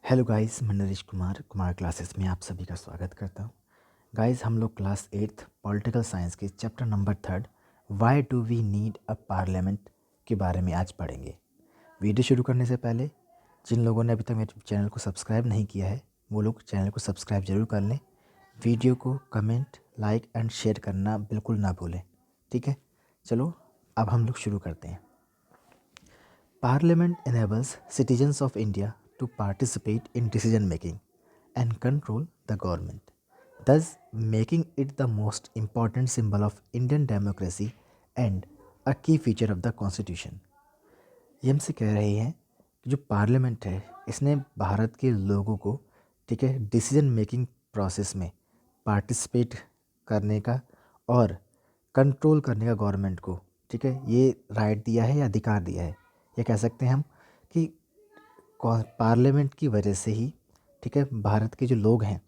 Hello guys, मैं Naresh Kumar classes में आप सभी का स्वागत करता हूँ। गाइस, हम लोग क्लास 8th पॉलिटिकल साइंस के chapter number 3 why do we need a parliament के बारे में आज पढ़ेंगे। वीडियो शुरू करने से पहले जिन लोगों ने अभी तक मेरे चैनल को सब्सक्राइब नहीं किया है वो लोग चैनल को सब्सक्राइब जरूर कर लें। वीडियो को कमेंट, लाइक एंड शेयर करना बिल्कुल ना भूलें। ठीक है, चलो अब हम लोग शुरू करते हैं। Parliament enables citizens of India to participate in decision making and control the government, thus making it the most important symbol of Indian democracy and a key feature of the Constitution. ये हमसे कह रहे हैं कि जो parliament है इसने भारत के लोगों को, ठीक है, डिसीजन मेकिंग प्रोसेस में पार्टिसिपेट करने का और कंट्रोल करने का गवर्नमेंट को, ठीक है, ये राइट दिया है या अधिकार दिया है। ये कह सकते हैं हम कि पार्लियामेंट की वजह से ही, ठीक है, भारत के जो लोग हैं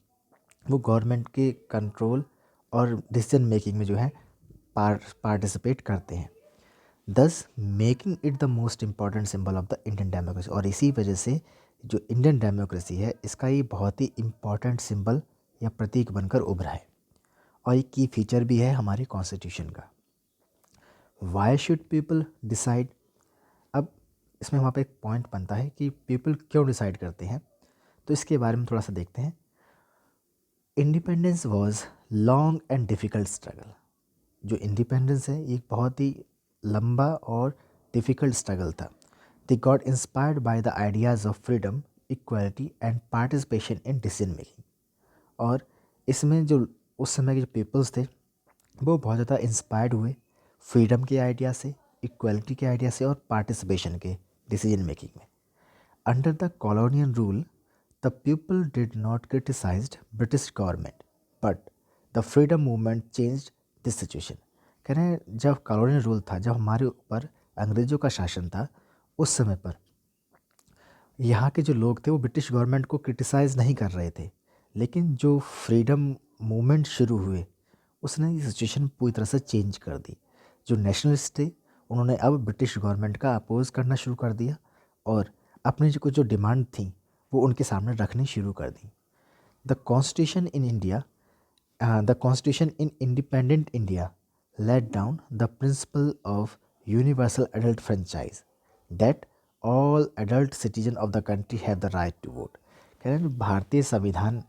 वो गवर्नमेंट के कंट्रोल और डिसीजन मेकिंग में जो है पार्टिसिपेट करते हैं, दस making it the most important symbol of the Indian democracy. और इसी वजह से जो इंडियन डेमोक्रेसी है इसका ये बहुत ही इम्पॉर्टेंट सिंबल या प्रतीक बनकर उभरा है और एक की फीचर भी है हमारे कॉन्स्टिट्यूशन का। Why should people decide. अब इसमें वहाँ पे एक पॉइंट बनता है कि पीपल क्यों डिसाइड करते हैं, तो इसके बारे में थोड़ा सा देखते हैं। Independence was long and difficult struggle. जो इंडिपेंडेंस है ये एक बहुत ही लंबा और डिफ़िकल्ट स्ट्रगल था। They got inspired by the ideas of freedom, equality and participation in decision making. और इसमें जो उस समय के जो पीपल्स थे वो बहुत ज़्यादा इंस्पायर्ड हुए फ्रीडम के आइडिया से, इक्वालिटी के आइडिया से और पार्टिसिपेशन के डिसीजन मेकिंग में। Under the colonial rule the people did not criticised British government but the freedom movement changed this situation. कह रहे हैं जब कॉलोनियल रूल था, जब हमारे ऊपर अंग्रेज़ों का शासन था, उस समय पर यहाँ के जो लोग थे वो ब्रिटिश गवर्नमेंट को क्रिटिसाइज़ नहीं कर रहे थे, लेकिन जो फ्रीडम मूवमेंट शुरू हुए उसने ये सिचुएशन पूरी तरह से चेंज कर दी। जो नेशनलिस्ट थे उन्होंने अब ब्रिटिश गवर्नमेंट का अपोज़ करना शुरू कर दिया और अपनी जो कुछ जो डिमांड थी वो उनके सामने रखनी शुरू कर दी। The constitution in India the constitution in independent India laid down the principle of universal adult franchise that all adult citizen of the country have the right to vote. कह रहे हैं भारतीय संविधान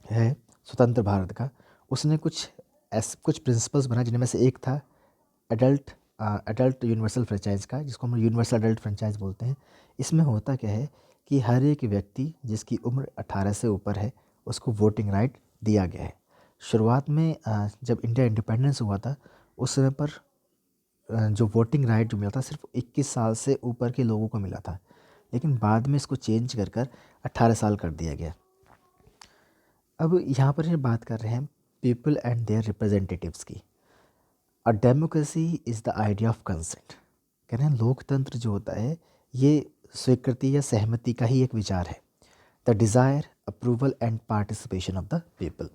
है स्वतंत्र भारत का, उसने कुछ प्रिंसिपल्स बनाए जिनमें से एक था एडल्ट यूनिवर्सल फ्रेंचाइज का, जिसको हम यूनिवर्सल एडल्ट फ्रेंचाइज बोलते हैं। इसमें होता क्या है कि हर एक व्यक्ति जिसकी उम्र 18 से ऊपर है उसको वोटिंग राइट दिया गया है। शुरुआत में जब इंडिया इंडिपेंडेंस हुआ था उस समय पर जो वोटिंग राइट जो मिला था सिर्फ 21 साल से ऊपर के लोगों को मिला था, लेकिन बाद में इसको चेंज कर 18 साल कर दिया गया। अब यहाँ पर हम बात कर रहे हैं पीपल एंड देयर रिप्रेजेंटेटिव्स की। A democracy is the idea of consent. कह रहे हैं लोकतंत्र जो होता है ये स्वीकृति या सहमति का ही एक विचार है। The desire, approval and participation of the people.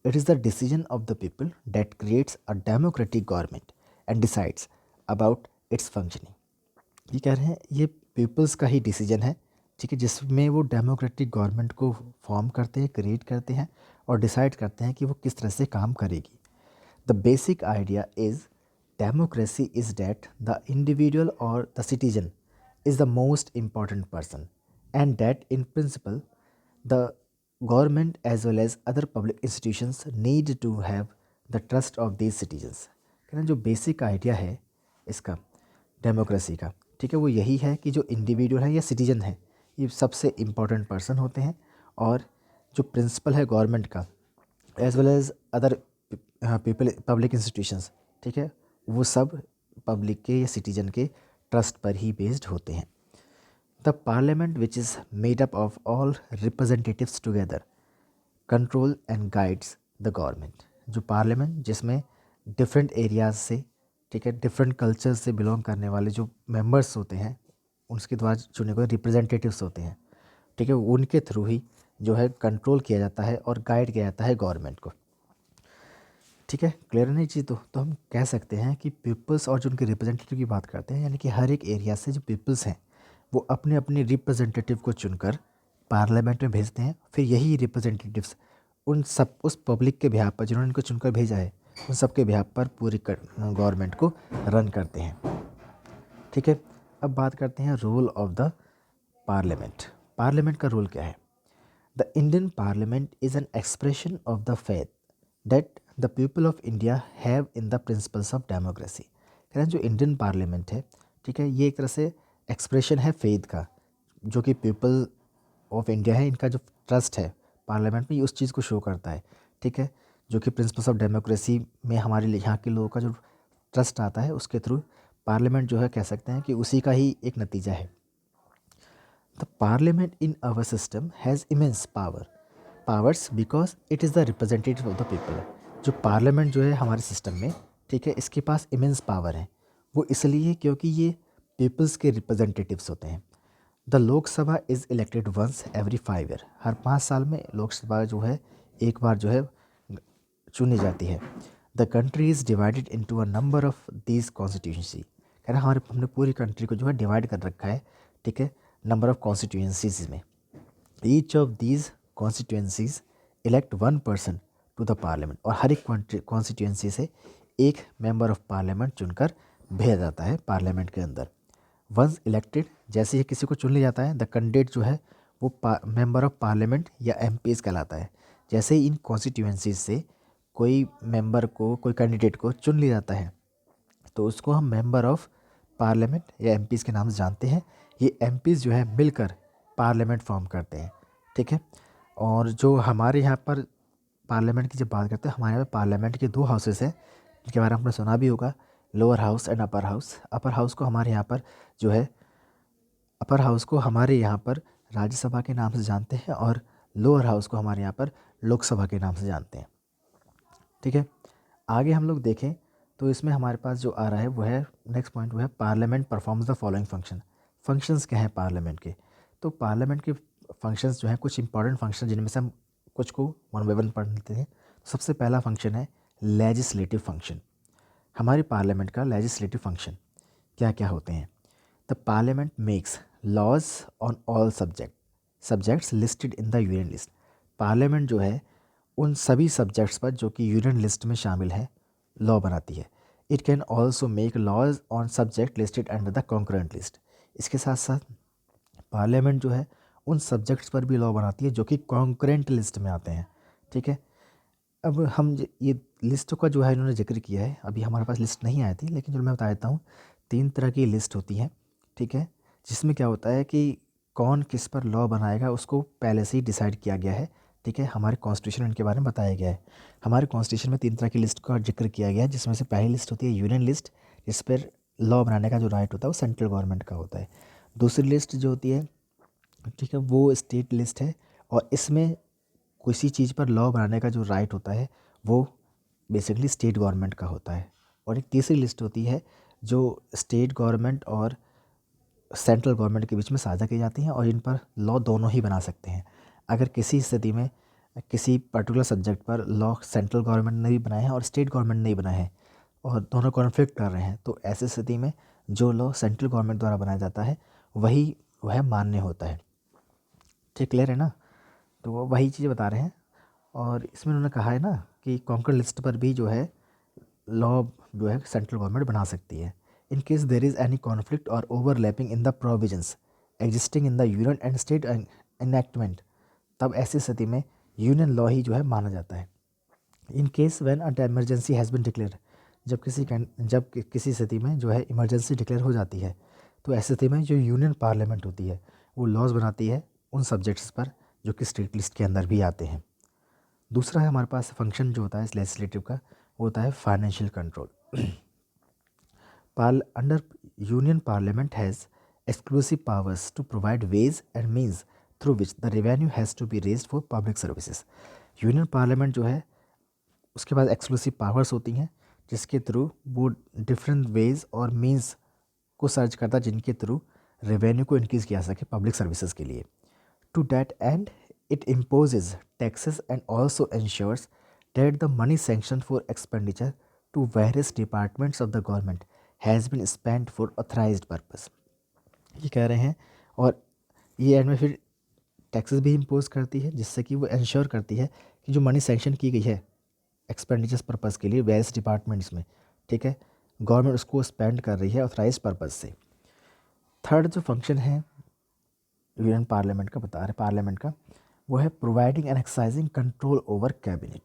It is the decision of the people that creates a democratic government and decides about its functioning. ये कह रहे हैं ये पीपल्स का ही डिसीजन है, ठीक है, जिसमें वो डेमोक्रेटिक गवर्नमेंट को फॉर्म करते हैं, क्रिएट करते हैं और डिसाइड करते हैं कि वो किस तरह से काम करेगी। The basic idea is democracy is that the individual और the citizen is the most important person and that in principle the government as well as other public institutions need to have the trust of these citizens. कहना जो basic idea है इसका democracy का, ठीक है, वो यही है कि जो इंडिविजुअल है या सिटीजन है ये सबसे इम्पॉर्टेंट पर्सन होते हैं और जो प्रिंसिपल है गवर्नमेंट का as well as other people public institutions, ठीक है, वो सब पब्लिक के या सिटीजन के ट्रस्ट पर ही बेस्ड होते हैं। The parliament which is made up of all representatives together control and guides the government. जो पार्लियामेंट जिसमें डिफरेंट एरियाज से, ठीक है, डिफरेंट कल्चर से बिलोंग करने वाले जो मेंबर्स होते हैं उसके द्वारा चुने हुए रिप्रेजेंटेटिव्स होते हैं, ठीक है, उनके थ्रू ही जो है कंट्रोल किया जाता है और गाइड किया जाता है गवर्नमेंट को। ठीक है, क्लियर नहीं चीज़ तो हम कह सकते हैं कि पीपल्स और जो उनके रिप्रेजेंटेटिव की बात करते हैं, यानी कि हर एक एरिया से जो पीपल्स हैं वो अपने अपने रिप्रेजेंटेटिव को चुनकर पार्लियामेंट में भेजते हैं, फिर यही रिप्रेजेंटेटिव्स उस पब्लिक के बिहाफ पर जिन्होंने इनको चुनकर भेजा है उन सब के बिहाफ पर पूरी गवर्नमेंट को रन करते हैं। ठीक है, अब बात करते हैं role of the parliament. Parliament का रोल क्या है? The Indian parliament is an expression of the faith that the people of India have in the principles of democracy. कह रहे हैं जो इंडियन पार्लियामेंट है, ठीक है, ये एक तरह से एक्सप्रेशन है फेथ का, जो कि पीपल ऑफ इंडिया है, इनका जो ट्रस्ट है पार्लियामेंट में, ये उस चीज़ को शो करता है। ठीक है, जो कि प्रिंसिपल्स ऑफ डेमोक्रेसी में हमारे यहाँ के लोगों का जो ट्रस्ट आता है उसके थ्रू पार्लियामेंट जो है कह सकते हैं कि उसी का ही एक नतीजा है। The parliament in our system has immense powers because it is the representative of the people. जो पार्लियामेंट जो है हमारे सिस्टम में, ठीक है, इसके पास इमेंस पावर है। वो इसलिए क्योंकि ये पीपल्स के रिप्रेजेंटेटिव्स होते हैं। The Lok Sabha is elected once every 5 year. हर 5 साल में लोकसभा जो है एक बार जो है चुनी जाती है। The country is divided into a number of these constituency. कह रहा है हमने पूरी कंट्री को जो है डिवाइड कर रखा है, ठीक है, नंबर ऑफ कॉन्स्टिट्यूंसीज में। Each of these constituencies elect one person to the parliament. और हर एक कॉन्स्टिट्यूंसी से एक मेंबर ऑफ पार्लियामेंट चुनकर भेजा जाता है पार्लियामेंट के अंदर। वंस इलेक्टेड, जैसे ही किसी को चुन लिया जाता है, द कैंडिडेट जो है वो मेंबर ऑफ पार्लियामेंट या एमपीज कहलाता है। जैसे ही इन कॉन्स्टिट्यूंसीज से कोई मेंबर को, कोई कैंडिडेट को चुन लिया जाता है, तो उसको हम मेंबर ऑफ पार्लियामेंट या एमपीज़ के नाम से जानते हैं। ये एमपीज़ जो है मिलकर पार्लियामेंट फॉर्म करते हैं। ठीक है, और जो हमारे यहाँ पर पार्लियामेंट की जब बात करते हैं, हमारे यहाँ पर पार्लियामेंट के 2 हाउसेस हैं जिनके बारे में आपने सुना भी होगा, lower house and upper house. Upper house को हमारे यहाँ पर जो है, अपर हाउस को हमारे यहाँ पर राज्यसभा के नाम से जानते हैं और लोअर हाउस को हमारे यहाँ पर लोकसभा के नाम से जानते हैं। ठीक है, आगे हम लोग देखें तो इसमें हमारे पास जो आ रहा है वो है नेक्स्ट पॉइंट, वो है parliament performs the following functions क्या हैं पार्लियामेंट के? तो पार्लियामेंट के फंक्शंस जो हैं, कुछ इंपॉर्टेंट फंक्शन जिनमें से हम कुछ को वन बाय वन पढ़ लेते हैं। सबसे पहला फंक्शन है लेजिस्लेटिव फंक्शन। हमारे पार्लियामेंट का लेजिस्लेटिव फंक्शन क्या क्या होते हैं? The parliament makes laws on all subjects listed in the union list. Parliament जो है उन सभी सब्जेक्ट्स पर जो कि यूनियन लिस्ट में शामिल है लॉ बनाती है। It can also make laws on subject listed under the concurrent list. इसके साथ साथ पार्लियामेंट जो है उन सब्जेक्ट्स पर भी लॉ बनाती है जो कि कॉन्करेंट लिस्ट में आते हैं। ठीक है, अब हम ये लिस्ट का जो है इन्होंने जिक्र किया है, अभी हमारे पास लिस्ट नहीं आई थी, लेकिन जो मैं बता देता हूँ, 3 तरह की लिस्ट होती है। ठीक है, जिसमें क्या होता है कि कौन किस पर लॉ बनाएगा उसको पहले से ही डिसाइड किया गया है। ठीक है, हमारे कॉन्स्टिट्यूशन इनके बारे में बताया गया है। हमारे कॉन्स्टिट्यूशन में 3 तरह की लिस्ट का जिक्र किया गया है, जिसमें से पहली लिस्ट होती है यूनियन लिस्ट, जिस पर लॉ बनाने का जो राइट होता है वो सेंट्रल गवर्नमेंट का होता है। दूसरी लिस्ट जो होती है, ठीक है, वो स्टेट लिस्ट है, और इसमें किसी चीज़ पर लॉ बनाने का जो राइट होता है वो बेसिकली स्टेट गवर्नमेंट का होता है। और एक तीसरी लिस्ट होती है जो स्टेट गवर्नमेंट और सेंट्रल गवर्नमेंट के बीच में साझा की जाती हैं, और इन पर लॉ दोनों ही बना सकते हैं। अगर किसी स्थिति में किसी पर्टिकुलर सब्जेक्ट पर लॉ सेंट्रल गवर्नमेंट ने भी बनाए हैं और स्टेट गवर्नमेंट ने भी बनाए हैं और दोनों कॉन्फ्लिक्ट कर रहे हैं, तो ऐसी स्थिति में जो लॉ सेंट्रल गवर्नमेंट द्वारा बनाया जाता है वही वह मान्य होता है। ठीक, क्लियर है ना? तो वो वही चीज़ बता रहे हैं। और इसमें उन्होंने कहा है ना कि कॉन्कर लिस्ट पर भी जो है लॉ जो है सेंट्रल गवर्नमेंट बना सकती है। In case there is any conflict और overlapping in the provisions existing in the union and state enactment, तब ऐसी स्थिति में यूनियन लॉ ही जो है माना जाता है। In case when a emergency has been declare, जब किसी स्थिति में जो है इमरजेंसी डिक्लेयर हो जाती है, तो ऐसी स्थिति में जो यूनियन पार्लियामेंट होती है वो लॉज बनाती है उन सब्जेक्ट्स पर जो कि स्टेट लिस्ट के अंदर भी आते हैं। दूसरा है हमारे पास फंक्शन जो होता है इस लेजिस्लेटिव का, वो होता है financial control. Under union parliament has exclusive powers to provide ways and means through which the revenue has to be raised for public services. Union parliament जो है उसके पास एक्सक्लूसिव पावर्स होती हैं जिसके थ्रू वो डिफरेंट वेज और means को search करता है जिनके थ्रू रेवेन्यू को इंक्रीज़ किया सके पब्लिक सर्विसेज के लिए। To that end, it imposes taxes and also ensures that the money sanctioned for expenditure to various departments of the government has been spent for authorized purpose। ये कह रहे हैं, और ये एंड में फिर टैक्सेस भी इम्पोज करती है, जिससे कि वो इंश्योर करती है कि जो मनी सैंक्शन की गई है एक्सपेंडिचर्स पर्पज़ के लिए वेरियस डिपार्टमेंट्स में, ठीक है, गवर्नमेंट उसको स्पेंड कर रही है ऑथराइज पर्पज़ से। थर्ड जो फंक्शन है यूनियन पार्लियामेंट का बता रहे पार्लियामेंट का, वो है providing and exercising control over cabinet.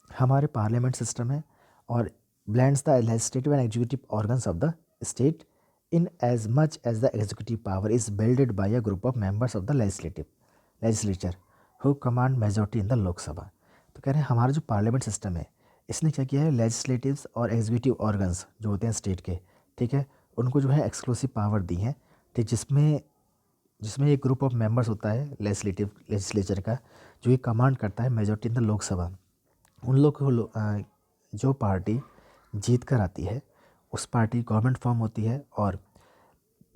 हमारे पार्लियामेंट सिस्टम है और blends the legislative and executive organs of the state in as much as the executive power is builded bye a group of members of the legislature who command majority in the Lok Sabha. तो कह रहे हैं हमारा जो parliament system है इसने क्या किया है, लेजिस्लेटिव्स और एग्जीक्यूटिव ऑर्गन्स जो होते हैं स्टेट के, ठीक है, उनको जो है एक्सक्लूसिव पावर दी है, ठीक, जिसमें जिसमें एक ग्रुप ऑफ मेंबर्स होता है लेजिस्लेचर का, जो ये कमांड करता है मेजोरिटी इन द लोकसभा। उन लोग को जो पार्टी जीत कर आती है उस पार्टी गवर्नमेंट फॉर्म होती है और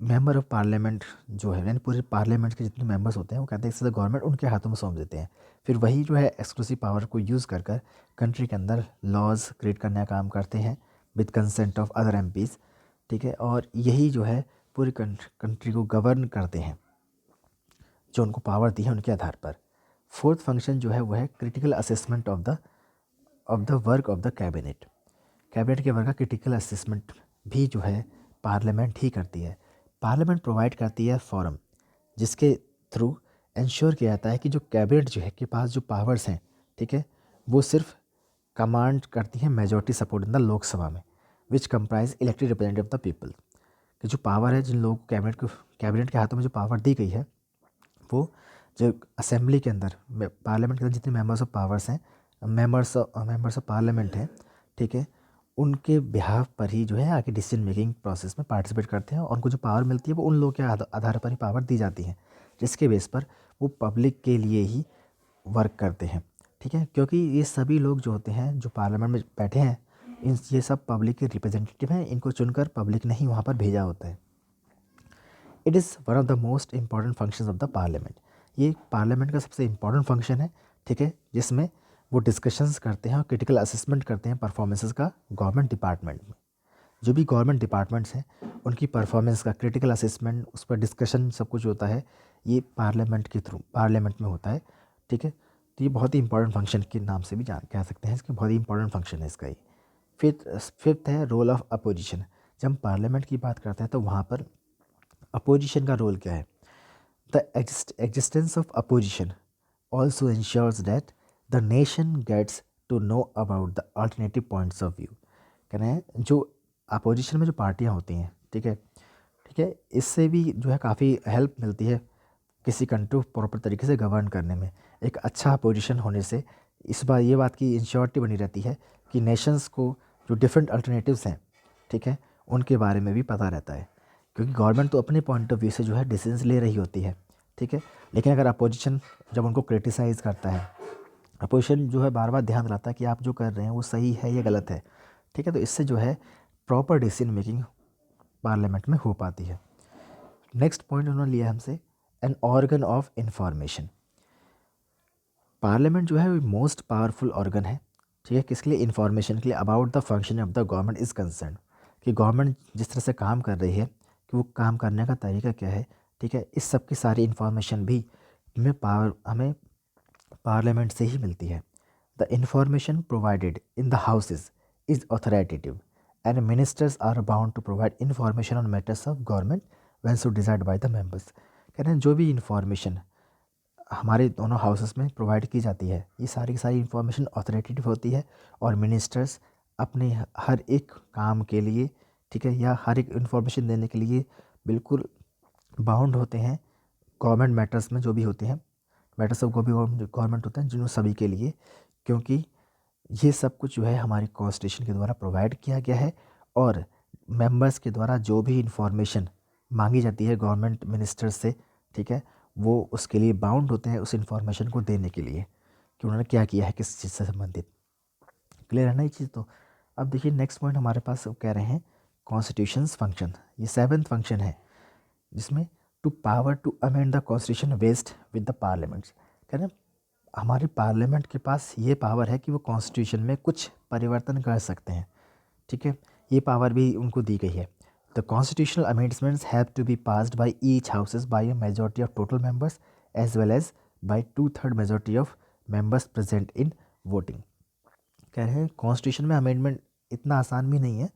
मेंबर ऑफ पार्लियामेंट जो है यानी पूरे पार्लियामेंट के जितने मेंबर्स होते हैं वो कहते हैं गवर्नमेंट उनके हाथों में सौंप देते हैं। फिर वही जो है एक्सक्लूसिव पावर को यूज़ कर कर कंट्री के अंदर लॉज क्रिएट करने का काम करते हैं with consent of other MPs, ठीक है, और यही जो है पूरी कंट्री को गवर्न करते हैं जो उनको पावर दी है उनके आधार पर। फोर्थ फंक्शन जो है वो है critical assessment of the work of the cabinet. Cabinet के वर्क का क्रिटिकल असेसमेंट भी जो है पार्लियामेंट ही करती है। पार्लियामेंट प्रोवाइड करती है फॉरम जिसके थ्रू इंश्योर किया जाता है कि जो कैबिनेट जो है के पास जो पावर्स हैं, ठीक है, वो सिर्फ कमांड करती है majority support in the Lok Sabha में which comprise elected representative of the people. कि जो पावर है जिन लोगों को कैबिनेट के हाथों में जो पावर दी गई है वो जो असेंबली के अंदर पार्लियामेंट के अंदर जितने मेंबर्स ऑफ पावर्स हैं, मेंबर्स ऑफ पार्लियामेंट हैं, ठीक है, उनके बिहाफ पर ही जो है आगे डिसीजन मेकिंग प्रोसेस में पार्टिसिपेट करते हैं और उनको जो पावर मिलती है वो उन लोगों के आधार पर ही पावर दी जाती है, जिसके बेस पर वो पब्लिक के लिए ही वर्क करते हैं, ठीक है, क्योंकि ये सभी लोग जो होते हैं जो पार्लियामेंट में बैठे हैं ये सब पब्लिक के रिप्रेजेंटेटिव हैं, इनको चुनकर पब्लिक ने ही वहाँ पर भेजा होता है। It is one of the most important functions of the parliament. ये पार्लियामेंट का सबसे इंपॉर्टेंट फंक्शन है, ठीक है, जिसमें वो डिस्कशंस करते हैं और क्रिटिकल असेसमेंट करते हैं परफॉर्मेंसेस का गवर्नमेंट डिपार्टमेंट में। जो भी गवर्नमेंट डिपार्टमेंट्स हैं उनकी परफॉर्मेंस का क्रिटिकल असेसमेंट उस पर डिस्कशन सब कुछ होता है, ये पार्लियामेंट के थ्रू पार्लियामेंट में होता है, ठीक है। तो ये बहुत ही इंपॉर्टेंट फंक्शन के नाम से भी जान कह सकते हैं, इसके बहुत ही इंपॉर्टेंट फंक्शन है इसका ही। फिफ्थ है रोल ऑफ अपोजिशन। जब हम पार्लियामेंट की बात करते हैं तो वहाँ पर अपोजिशन का रोल क्या है। The existence of opposition also ensures that the nation gets to know about the alternative points of view। कह रहे हैं जो अपोजिशन में जो पार्टियां होती हैं, ठीक है, ठीक है, इससे भी जो है काफ़ी हेल्प मिलती है किसी कंट्री को प्रॉपर तरीके से गवर्न करने में। एक अच्छा अपोजिशन होने से इस बार ये बात की इंश्योरिटी बनी रहती है कि नेशंस को जो डिफरेंट अल्टरनेटिव्स हैं, ठीक है, उनके बारे में भी पता रहता है, क्योंकि गवर्नमेंट तो अपने पॉइंट ऑफ व्यू से जो है डिसीजंस ले रही होती है, ठीक है, लेकिन अगर अपोजिशन जब उनको क्रिटिसाइज़ करता है, अपोजिशन जो है बार बार ध्यान दिलाता है कि आप जो कर रहे हैं वो सही है या गलत है, ठीक है, तो इससे जो है प्रॉपर डिसीजन मेकिंग पार्लियामेंट में हो पाती है। नेक्स्ट पॉइंट उन्होंने लिया हमसे an organ of information. Parliament जो है वो मोस्ट पावरफुल ऑर्गन है, ठीक है, किसके लिए, इन्फॉर्मेशन के लिए about the function of the government is concern, कि गवर्नमेंट जिस तरह से काम कर रही है कि वो काम करने का तरीका क्या है, ठीक है, इस सब की सारी इन्फॉर्मेशन भी हमें पार्लियामेंट से ही मिलती है। The information provided in the houses is authoritative and ministers are bound to provide information on matters of government when so decide by the members. कह रहे हैं जो भी इंफॉर्मेशन हमारे दोनों हाउसेस में प्रोवाइड की जाती है ये सारी की सारी इंफॉर्मेशन ऑथोरिटेटिव होती है और मिनिस्टर्स अपने हर एक काम के लिए, ठीक है, या हर एक इंफॉर्मेशन देने के लिए बिल्कुल बाउंड होते हैं गवर्नमेंट मैटर्स में जो भी होते हैं, मैटर्स ऑफ गवर्नमेंट होते हैं जिन्होंने सभी के लिए, क्योंकि ये सब कुछ जो है हमारी कॉन्स्टिट्यूशन के द्वारा प्रोवाइड किया गया है और मेंबर्स के द्वारा जो भी इंफॉर्मेशन मांगी जाती है गवर्नमेंट मिनिस्टर्स से, ठीक है, वो उसके लिए बाउंड होते हैं उस इंफॉर्मेशन को देने के लिए कि उन्होंने क्या किया है किस चीज़ से संबंधित। क्लियर है ना ये चीज़। तो अब देखिए नेक्स्ट पॉइंट हमारे पास वो कह रहे हैं कॉन्स्टिट्यूशंस फंक्शन। ये सेवन्थ फंक्शन है जिसमें to power to amend the constitution vest with the parliaments. कह रहे हैं हमारे पार्लियामेंट के पास ये पावर है कि वो कॉन्स्टिट्यूशन में कुछ परिवर्तन कर सकते हैं, ठीक है, ये पावर भी उनको दी गई है। The constitutional amendments have to be passed by each houses by a majority of total members as well as by 2/3 majority of members present in voting. कह रहे हैं कॉन्स्टिट्यूशन में अमेंडमेंट इतना आसान भी नहीं है।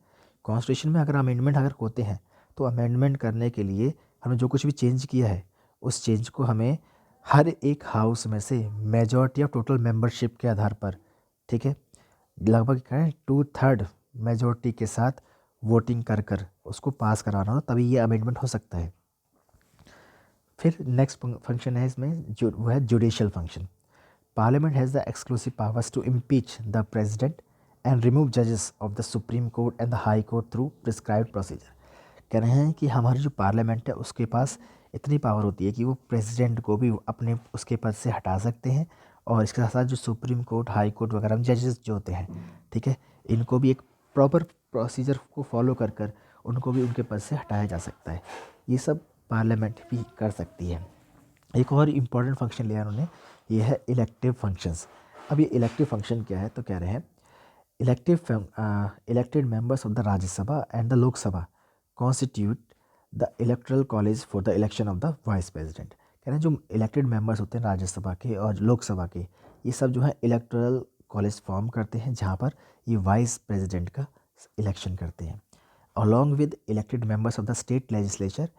कॉन्स्टिट्यूशन में अगर अमेंडमेंट अगर होते हैं तो अमेंडमेंट करने के लिए हमने जो कुछ भी चेंज किया है उस चेंज को हमें हर एक हाउस में से मेजॉरिटी ऑफ टोटल मेंबरशिप के आधार पर, ठीक है, लगभग कहें 2/3 मेजॉरिटी के साथ वोटिंग कर कर उसको पास कराना हो तभी ये अमेंडमेंट हो सकता है। फिर नेक्स्ट फंक्शन है इसमें जो वो है judicial function. Parliament has the exclusive powers to impeach the president and remove जजेस of the supreme court and the high court through prescribed procedure. कह रहे हैं कि हमारी जो पार्लियामेंट है उसके पास इतनी पावर होती है कि वो प्रेसिडेंट को भी अपने उसके पद से हटा सकते हैं और इसके साथ साथ जो सुप्रीम कोर्ट हाई कोर्ट वगैरह में जजेस जो होते हैं, ठीक है, इनको भी एक प्रॉपर प्रोसीजर को फॉलो कर कर उनको भी उनके पद से हटाया जा सकता है। ये सब पार्लियामेंट भी कर सकती है। एक और इम्पॉर्टेंट फंक्शन लिया उन्होंने, ये है इलेक्टिव फंक्शंस। अब ये इलेक्टिव फंक्शन क्या है तो कह रहे हैं elected members of the Rajya Sabha and the Lok Sabha constitute the electoral college for the election of the vice president. कह रहे हैं जो इलेक्टेड मेंबर्स होते हैं राज्यसभा के और लोकसभा के, ये सब जो है इलेक्टोरल कॉलेज फॉर्म करते हैं जहाँ पर ये वाइस प्रेसिडेंट का इलेक्शन करते हैं। Along with elected members of the state legislature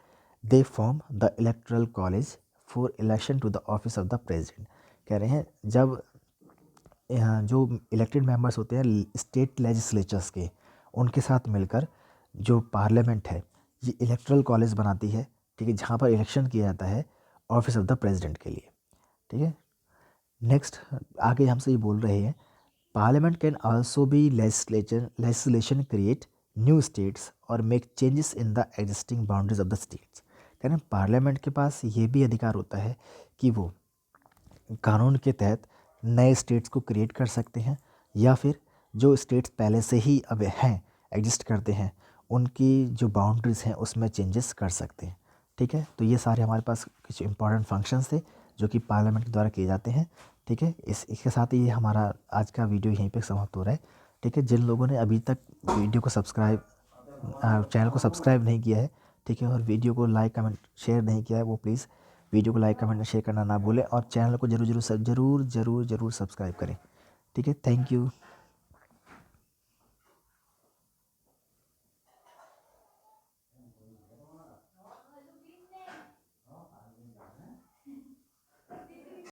they form the electoral college for election to the office of the president. कह रहे हैं जब यहाँ जो इलेक्टेड मेंबर्स होते हैं स्टेट लेजिस्लेचर्स के, उनके साथ मिलकर जो पार्लियामेंट है ये इलेक्टोरल कॉलेज बनाती है, ठीक है, जहाँ पर इलेक्शन किया जाता है ऑफिस ऑफ द प्रेसिडेंट के लिए, ठीक है। नेक्स्ट आगे हमसे ये बोल रहे हैं parliament can also be legislation create new states और make changes in the existing boundaries of the states. कह रहे हैं पार्लियामेंट के पास ये भी अधिकार होता है कि वो कानून के तहत नए स्टेट्स को क्रिएट कर सकते हैं या फिर जो स्टेट्स पहले से ही अब हैं एग्जिस्ट करते हैं उनकी जो बाउंड्रीज़ हैं उसमें चेंजेस कर सकते हैं, ठीक है। तो ये सारे हमारे पास कुछ इंपॉर्टेंट फंक्शंस थे जो कि पार्लियामेंट के द्वारा किए जाते हैं, ठीक है। इसके साथ ही ये हमारा आज का वीडियो यहीं पे समाप्त हो रहा है, ठीक है। जिन लोगों ने अभी तक वीडियो को चैनल को सब्सक्राइब नहीं किया है, ठीक है, और वीडियो को लाइक कमेंट शेयर नहीं किया है, वो प्लीज़ वीडियो को लाइक कमेंट शेयर करना ना भूलें और चैनल को ज़रूर सब्सक्राइब करें, ठीक है। Thank you.